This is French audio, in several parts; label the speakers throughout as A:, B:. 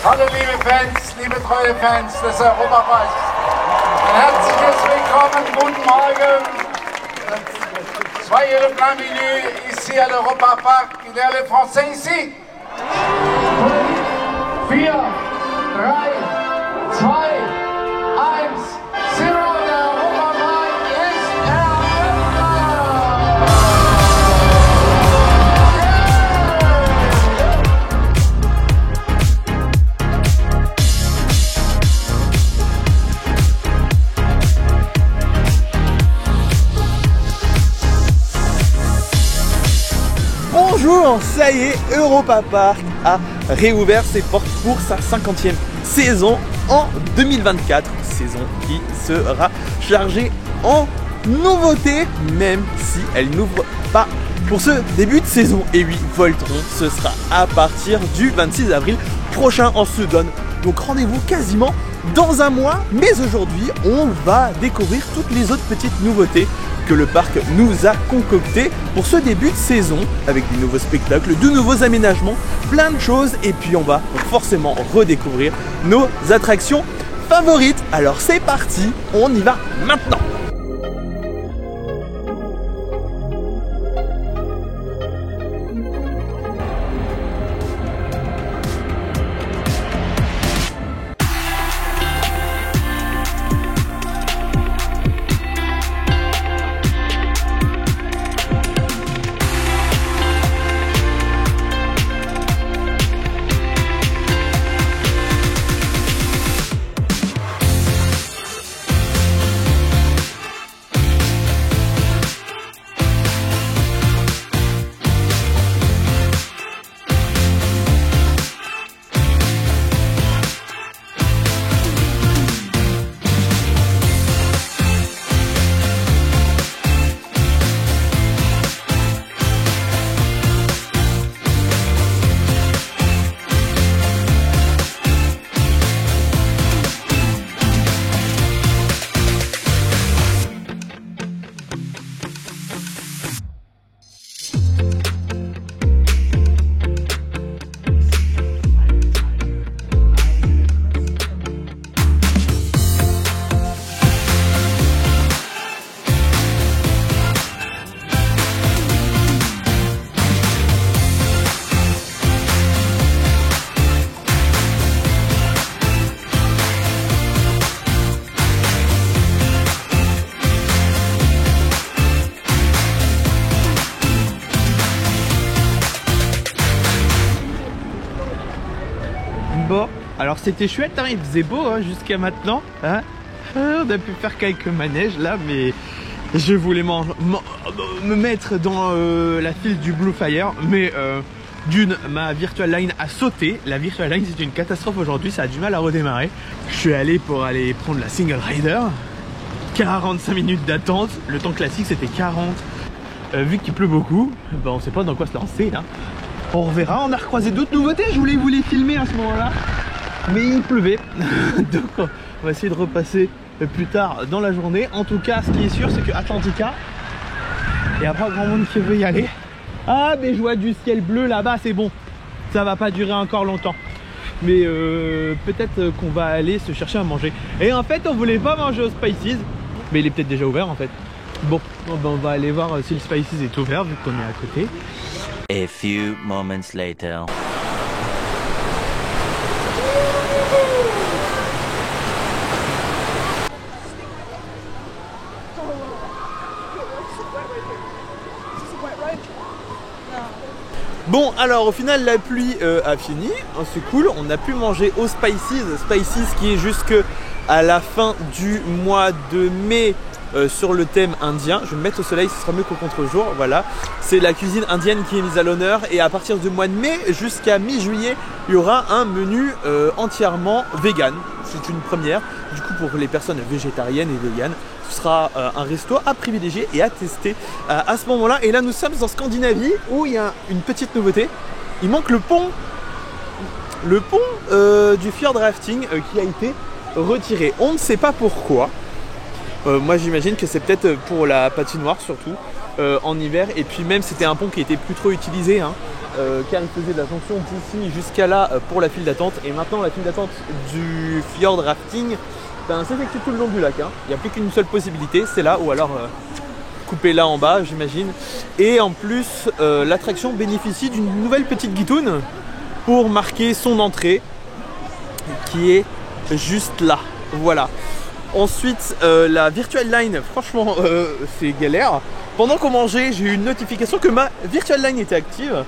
A: Hallo liebe Fans, liebe treue Fans des Europaparks. Ein herzliches Willkommen, guten Morgen. Soyez le bienvenu ici à l'Europapark. Il y a les Français ici. 4, 3, 2, 1, 0. Der Europapark ist eröffnet.
B: Bonjour, ça y est, Europapark a réouvert ses portes pour sa 50e saison en 2024. Saison qui sera chargée en nouveautés, même si elle n'ouvre pas pour ce début de saison. Et oui, Voltron, ce sera à partir du 26 avril prochain. On se donne donc rendez-vous quasiment dans un mois. Mais aujourd'hui, on va découvrir toutes les autres petites nouveautés que le parc nous a concocté pour ce début de saison, avec des nouveaux spectacles, de nouveaux aménagements, plein de choses, et puis on va forcément redécouvrir nos attractions favorites. Alors c'est parti, on y va maintenant.
C: Bon, alors c'était chouette, hein, il faisait beau hein, jusqu'à maintenant. Hein. On a pu faire quelques manèges là, mais je voulais me mettre dans la file du Blue Fire. Mais d'une, ma Virtual Line a sauté. La Virtual Line c'est une catastrophe aujourd'hui, ça a du mal à redémarrer. Je suis allé pour aller prendre la Single Rider. 45 minutes d'attente, le temps classique c'était 40. Vu qu'il pleut beaucoup, ben, on sait pas dans quoi se lancer là. On reverra, on a recroisé d'autres nouveautés, je voulais vous les filmer à ce moment-là, mais il pleuvait, donc on va essayer de repasser plus tard dans la journée. En tout cas, ce qui est sûr, c'est que Atlantica, il n'y a pas grand monde qui veut y aller. Ah, mais je vois du ciel bleu là-bas, c'est bon, ça va pas durer encore longtemps. Mais peut-être qu'on va aller se chercher à manger. Et en fait, on voulait pas manger au Spices, mais il est peut-être déjà ouvert en fait. Bon, on va aller voir si le Spices est ouvert, vu qu'on est à côté.
D: A few moments later.
B: Bon, alors au final la pluie a fini, c'est cool, on a pu manger au Spices qui est jusque à la fin du mois de mai. Sur le thème indien, je vais me mettre au soleil, ce sera mieux qu'au contre-jour. Voilà, c'est la cuisine indienne qui est mise à l'honneur, et à partir du mois de mai jusqu'à mi-juillet, il y aura un menu entièrement vegan. C'est une première, du coup, pour les personnes végétariennes et véganes. Ce sera un resto à privilégier et à tester à ce moment-là. Et là, nous sommes en Scandinavie où il y a une petite nouveauté. Il manque le pont du fjord rafting qui a été retiré. On ne sait pas pourquoi. Moi j'imagine que c'est peut-être pour la patinoire surtout en hiver, et puis même c'était un pont qui était plus trop utilisé hein. car il faisait de la jonction d'ici jusqu'à là pour la file d'attente. Et maintenant la file d'attente du fjord rafting s'effectue tout le long du lac. Il n'y a plus qu'une seule possibilité, c'est là, ou alors couper là en bas j'imagine. Et en plus l'attraction bénéficie d'une nouvelle petite guitoune pour marquer son entrée qui est juste là. Voilà. Ensuite la Virtual Line, franchement c'est galère. Pendant qu'on mangeait, j'ai eu une notification que ma Virtual Line était active.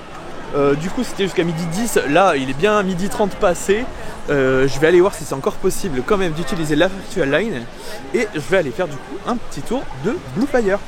B: Du coup c'était jusqu'à midi 10, là il est bien midi 30 passé. Je vais aller voir si c'est encore possible quand même d'utiliser la Virtual Line. Et je vais aller faire du coup un petit tour de Blue Fire.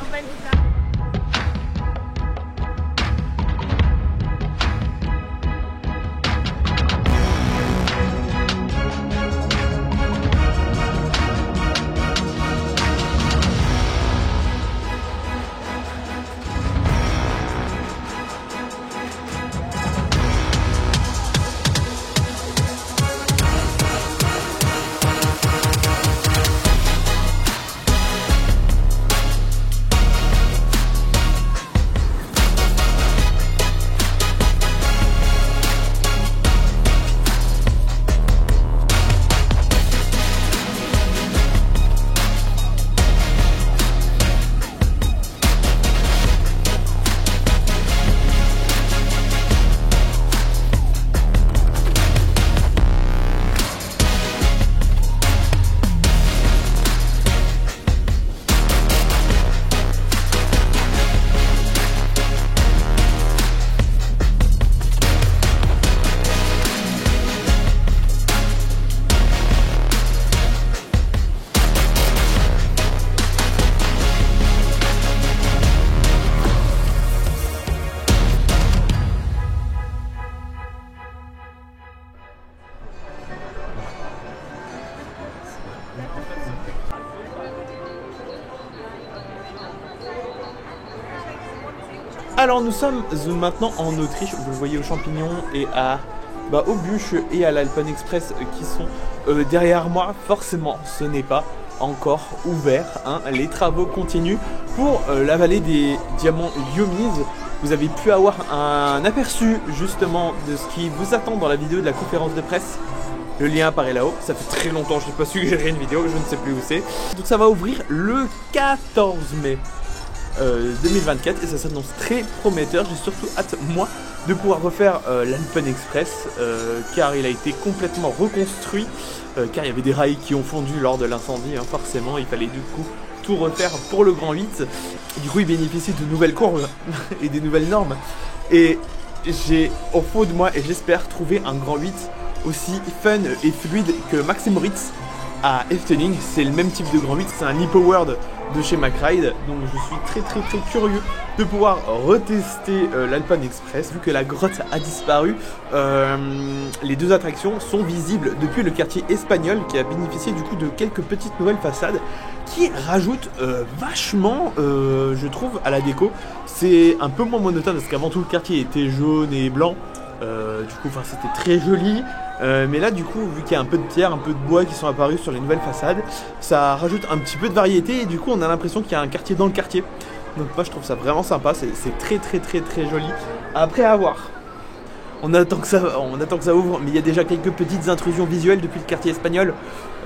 B: Alors nous sommes maintenant en Autriche, vous le voyez aux champignons et aux bûches et à l'Alpen Express qui sont derrière moi. Forcément ce n'est pas encore ouvert, les travaux continuent pour la vallée des diamants Yomis. Vous avez pu avoir un aperçu justement de ce qui vous attend dans la vidéo de la conférence de presse. Le lien apparaît là-haut, ça fait très longtemps que je n'ai pas suggéré une vidéo, je ne sais plus où c'est. Donc ça va ouvrir le 14 mai 2024 et ça s'annonce très prometteur. J'ai surtout hâte moi de pouvoir refaire l'Alpen Express car il a été complètement reconstruit car il y avait des rails qui ont fondu lors de l'incendie, forcément il fallait du coup tout refaire pour le Grand 8. Du coup il bénéficie de nouvelles courbes et des nouvelles normes et j'ai au fond de moi et j'espère trouver un Grand 8 aussi fun et fluide que Maxim Moritz à Efteling. C'est le même type de Grand 8, c'est un e-powered de chez McRide, donc je suis très curieux de pouvoir retester l'Alpen Express. Vu que la grotte a disparu, les deux attractions sont visibles depuis le quartier espagnol qui a bénéficié du coup de quelques petites nouvelles façades qui rajoutent vachement je trouve à la déco. C'est un peu moins monotone parce qu'avant tout le quartier était jaune et blanc, du coup c'était très joli. Mais là du coup vu qu'il y a un peu de pierre, un peu de bois qui sont apparus sur les nouvelles façades, ça rajoute un petit peu de variété et du coup on a l'impression qu'il y a un quartier dans le quartier. Donc moi je trouve ça vraiment sympa, c'est très joli. Après à voir, on attend que ça ouvre, mais il y a déjà quelques petites intrusions visuelles depuis le quartier espagnol.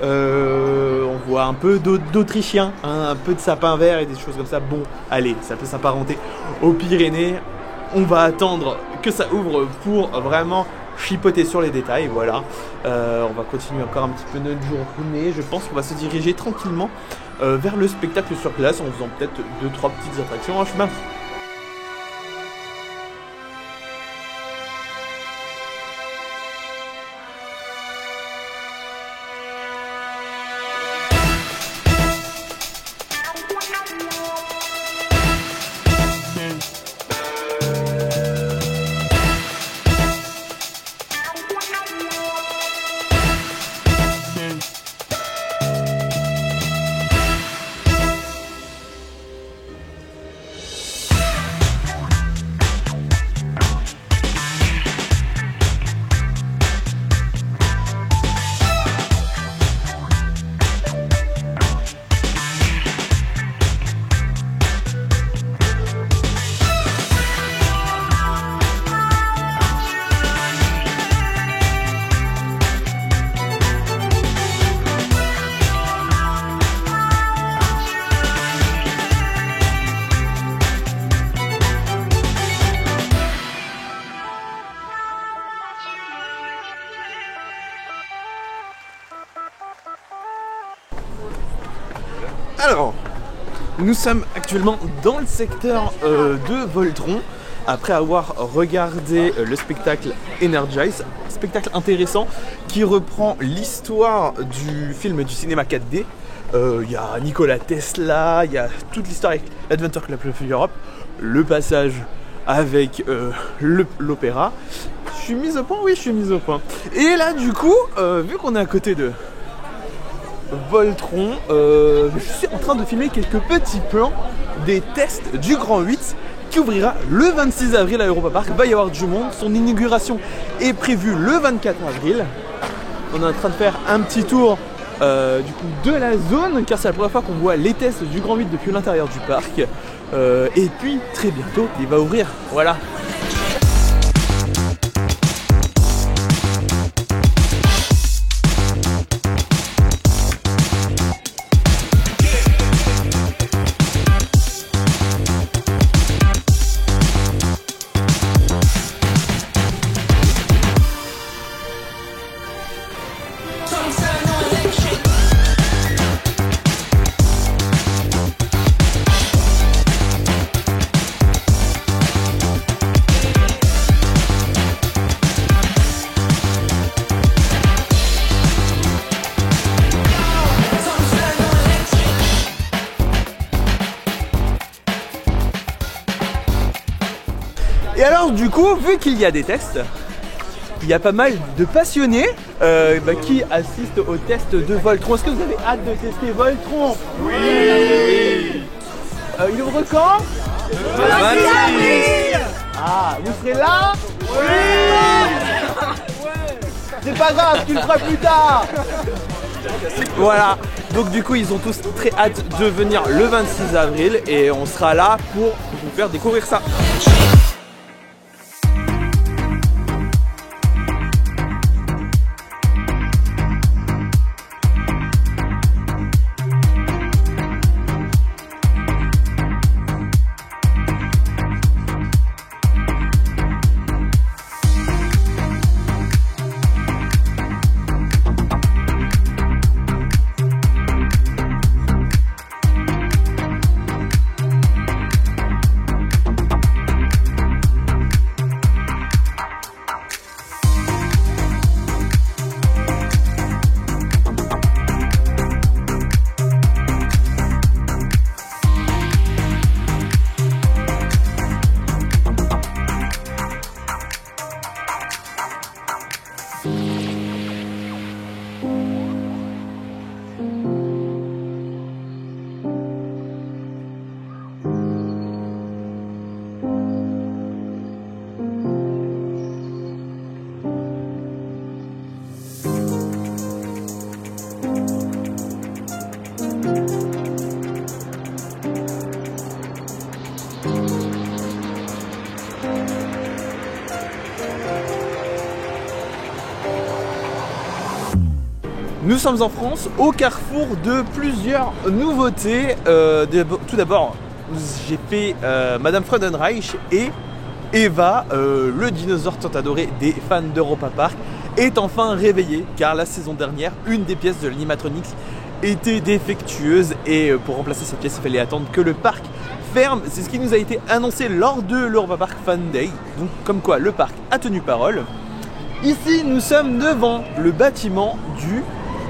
B: On voit un peu d'Autrichiens, un peu de sapins verts et des choses comme ça. Bon allez, ça peut s'apparenter aux Pyrénées. On va attendre que ça ouvre pour vraiment chipoter sur les détails, voilà. On va continuer encore un petit peu notre journée. Je pense qu'on va se diriger tranquillement vers le spectacle sur place en faisant peut-être 2-3 petites attractions en chemin. Alors, nous sommes actuellement dans le secteur de Voltron. Après avoir regardé le spectacle Energize, spectacle intéressant qui reprend l'histoire du film du cinéma 4D. Il y a Nikola Tesla, il y a toute l'histoire avec l'Adventure Club of Europe, le passage avec l'opéra. Je suis mise au point, oui, je suis mise au point. Et là, du coup, vu qu'on est à côté de Voltron, je suis en train de filmer quelques petits plans des tests du Grand 8 qui ouvrira le 26 avril à Europa Park. Il va y avoir du monde, son inauguration est prévue le 24 avril. On est en train de faire un petit tour du coup de la zone, car c'est la première fois qu'on voit les tests du Grand 8 depuis l'intérieur du parc. Et puis très bientôt il va ouvrir, voilà. Et alors du coup, vu qu'il y a des tests, il y a pas mal de passionnés qui assistent aux tests de Voltron. Est-ce que vous avez hâte de tester Voltron? Oui. Il ouvre quand? Le 26 avril. Ah, vous serez là? Oui. C'est pas grave, tu le feras plus tard. Voilà, donc du coup ils ont tous très hâte de venir le 26 avril et on sera là pour vous faire découvrir ça. Nous sommes en France, au carrefour de plusieurs nouveautés. Tout d'abord, j'ai fait Madame Freudenreich et Eva, le dinosaure tant adoré des fans d'Europa Park, est enfin réveillé, car la saison dernière, une des pièces de l'animatronics était défectueuse et pour remplacer cette pièce, il fallait attendre que le parc ferme. C'est ce qui nous a été annoncé lors de l'Europa Park Fan Day, donc comme quoi le parc a tenu parole. Ici, nous sommes devant le bâtiment du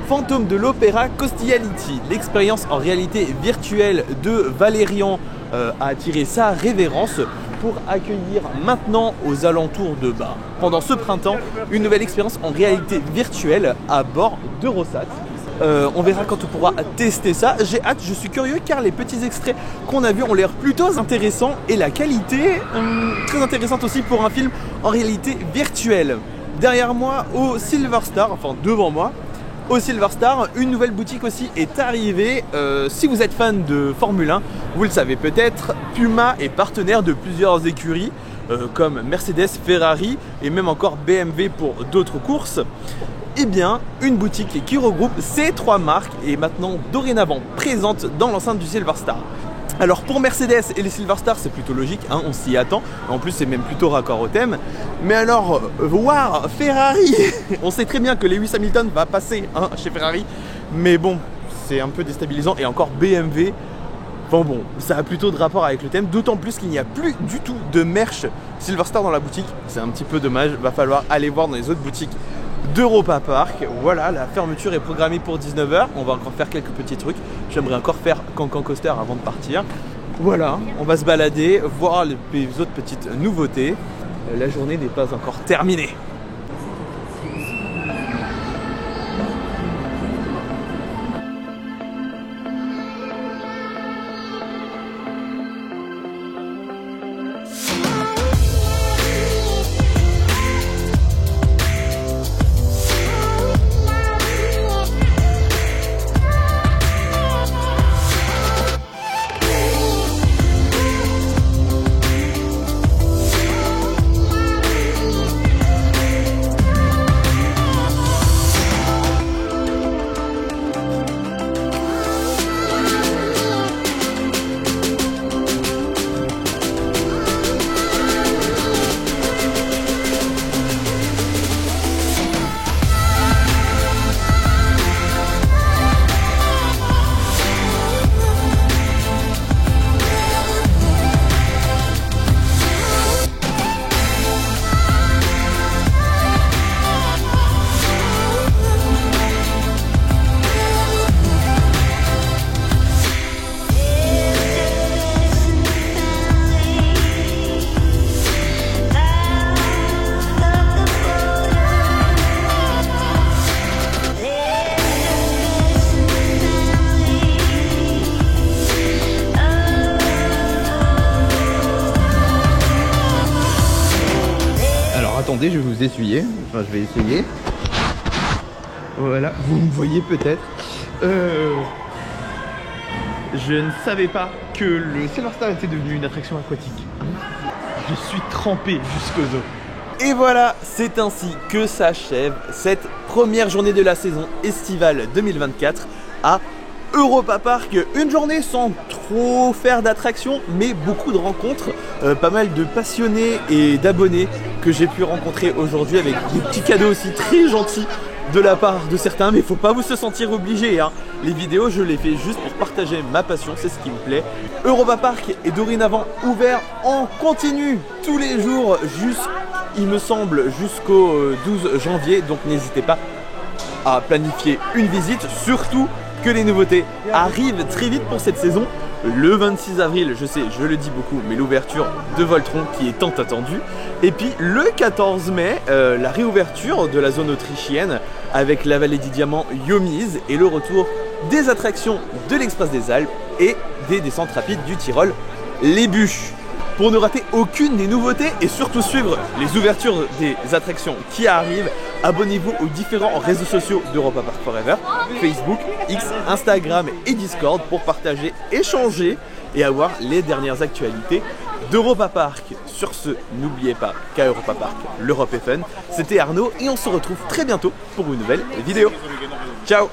B: Fantôme de l'Opéra Costiality. L'expérience en réalité virtuelle de Valérian a attiré sa révérence pour accueillir maintenant aux alentours de pendant ce printemps, une nouvelle expérience en réalité virtuelle à bord d'Eurosat. On verra quand on pourra tester ça. J'ai hâte, je suis curieux car les petits extraits qu'on a vus ont l'air plutôt intéressants et la qualité très intéressante aussi pour un film en réalité virtuelle. Derrière moi, au Silver Star, enfin devant moi, au Silver Star, une nouvelle boutique aussi est arrivée. Si vous êtes fan de Formule 1, vous le savez peut-être, Puma est partenaire de plusieurs écuries comme Mercedes, Ferrari et même encore BMW pour d'autres courses. Eh bien, une boutique qui regroupe ces trois marques est maintenant dorénavant présente dans l'enceinte du Silver Star. Alors pour Mercedes et les Silver Star, c'est plutôt logique, hein, on s'y attend. En plus, c'est même plutôt raccord au thème. Mais alors, voir Ferrari, on sait très bien que Lewis Hamilton va passer chez Ferrari. Mais bon, c'est un peu déstabilisant. Et encore BMW, bon, ça a plutôt de rapport avec le thème, d'autant plus qu'il n'y a plus du tout de merch Silverstar dans la boutique. C'est un petit peu dommage, va falloir aller voir dans les autres boutiques d'Europa Park. Voilà, la fermeture est programmée pour 19 h. On va encore faire quelques petits trucs. J'aimerais encore faire Cancan Coaster avant de partir. Voilà, on va se balader, voir les autres petites nouveautés. La journée n'est pas encore terminée.
C: Attendez, je vais vous essuyer. Enfin, je vais essayer. Voilà, vous me voyez peut-être. Je ne savais pas que le Silverstar était devenu une attraction aquatique. Je suis trempé jusqu'aux os.
B: Et voilà, c'est ainsi que s'achève cette première journée de la saison estivale 2024 à Europa Park. Une journée sans trop faire d'attractions, mais beaucoup de rencontres, pas mal de passionnés et d'abonnés que j'ai pu rencontrer aujourd'hui avec des petits cadeaux aussi très gentils de la part de certains, mais il faut pas vous se sentir obligé, hein. Les vidéos, je les fais juste pour partager ma passion, c'est ce qui me plaît. Europa Park est dorénavant ouvert en continu tous les jours, il me semble, jusqu'au 12 janvier, donc n'hésitez pas à planifier une visite, surtout que les nouveautés arrivent très vite pour cette saison. Le 26 avril, je sais, je le dis beaucoup, mais l'ouverture de Voltron qui est tant attendue. Et puis le 14 mai, la réouverture de la zone autrichienne avec la vallée des diamants Yomise et le retour des attractions de l'Express des Alpes et des descentes rapides du Tyrol, les bûches. Pour ne rater aucune des nouveautés et surtout suivre les ouvertures des attractions qui arrivent, abonnez-vous aux différents réseaux sociaux d'Europa Park Forever, Facebook, X, Instagram et Discord pour partager, échanger et avoir les dernières actualités d'Europa Park. Sur ce, n'oubliez pas qu'à Europa Park, l'Europe est fun. C'était Arnaud et on se retrouve très bientôt pour une nouvelle vidéo. Ciao!